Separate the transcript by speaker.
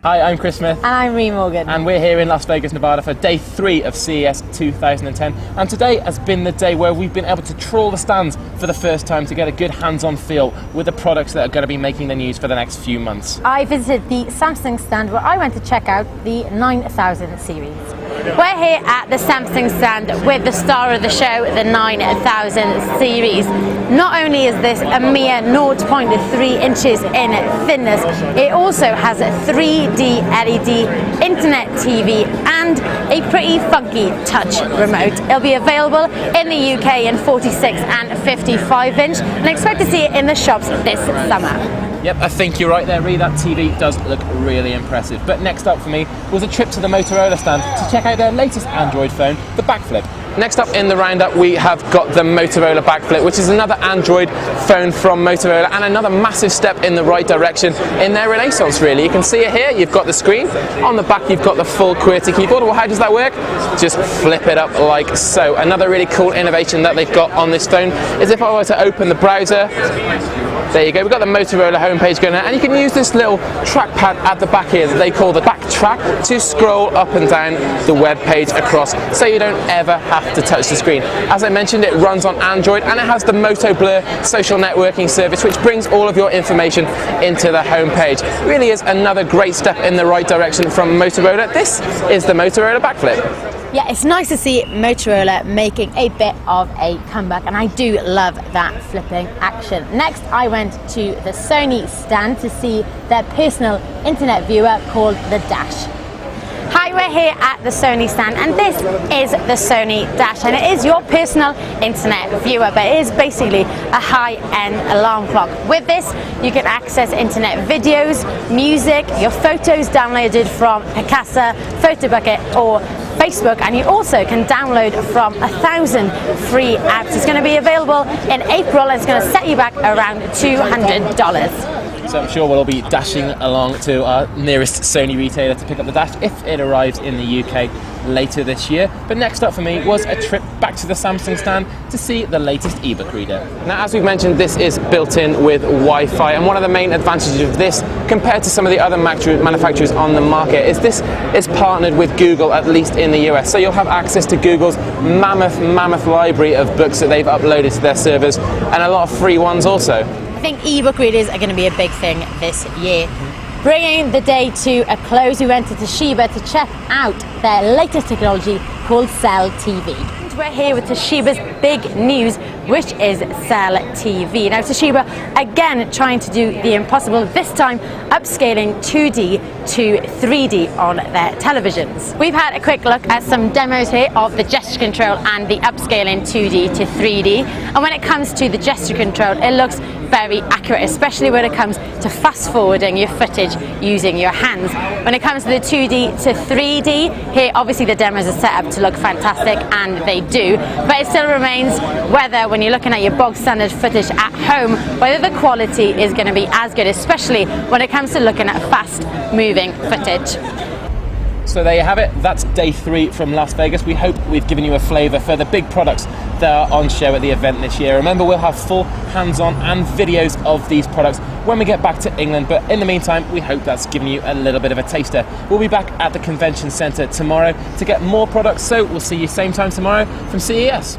Speaker 1: Hi, I'm Chris Smith.
Speaker 2: And I'm Ree Morgan.
Speaker 1: And we're here in Las Vegas, Nevada for day 3 of CES 2010. And today has been the day where we've been able to trawl the stands for the first time to get a good hands-on feel with the products that are going to be making the news for the next few months.
Speaker 2: I visited the Samsung stand where I went to check out the 9000 series. We're here at the Samsung stand with the star of the show, the 9000 series. Not only is this a mere 0.3 inches in thickness, it also has a 3D LED internet TV and a pretty funky touch remote. It'll be available in the UK in 46 and 55 inch and expect to see it in the shops this summer.
Speaker 1: Yep, I think you're right there, Ree. That TV does look really impressive. But next up for me was a trip to the Motorola stand to check out their latest Android phone, the Backflip. Next up in the roundup, we have got the Motorola Backflip, which is another Android phone from Motorola and another massive step in the right direction in their renaissance, really. You can see it here. You've got the screen. On the back, you've got the full QWERTY keyboard. Well, how does that work? Just flip it up like so. Another really cool innovation that they've got on this phone is if I were to open the browser, there you go, we've got the Motorola homepage going there, and you can use this little trackpad at the back here that they call the Backtrack to scroll up and down the web page across, so you don't ever have to touch the screen. As I mentioned, it runs on Android and it has the Moto Blur social networking service, which brings all of your information into the homepage. It really is another great step in the right direction from Motorola. This is the Motorola Backflip.
Speaker 2: Yeah, it's nice to see Motorola making a bit of a comeback, and I do love that flipping action. Next, I went to the Sony stand to see their personal internet viewer called the Dash. Hi, we're here at the Sony stand, and this is the Sony Dash, and it is your personal internet viewer, but it is basically a high-end alarm clock. With this, you can access internet videos, music, your photos downloaded from Picasa, PhotoBucket, or Facebook, and you also can download from 1,000 free apps. It's going to be available in April, and it's going to set you back around $200.
Speaker 1: So I'm sure we'll all be dashing along to our nearest Sony retailer to pick up the Dash if it arrives in the UK later this year. But next up for me was a trip back to the Samsung stand to see the latest ebook reader. Now, as we've mentioned, this is built in with Wi-Fi, and one of the main advantages of this compared to some of the other manufacturers on the market is this is partnered with Google, at least in the US. So you'll have access to Google's mammoth library of books that they've uploaded to their servers, and a lot of free ones also.
Speaker 2: I think ebook readers are going to be a big thing this year. Bringing the day to a close, we went to Toshiba to check out their latest technology called Cell TV. We're here with Toshiba's big news, which is Cell TV. Now, Toshiba again trying to do the impossible, this time upscaling 2D to 3D on their televisions. We've had a quick look at some demos here of the gesture control and the upscaling 2D to 3D. And when it comes to the gesture control, it looks very accurate, especially when it comes to fast forwarding your footage using your hands. When it comes to the 2D to 3D, here obviously the demos are set up to look fantastic, and they do, but it still remains whether when you're looking at your bog standard footage at home, whether the quality is going to be as good, especially when it comes to looking at fast moving footage.
Speaker 1: So there you have it, that's day 3 from Las Vegas. We hope we've given you a flavour for the big products that are on show at the event this year. Remember, we'll have full hands-on and videos of these products when we get back to England, but in the meantime, we hope that's given you a little bit of a taster. We'll be back at the convention centre tomorrow to get more products, so we'll see you same time tomorrow from CES.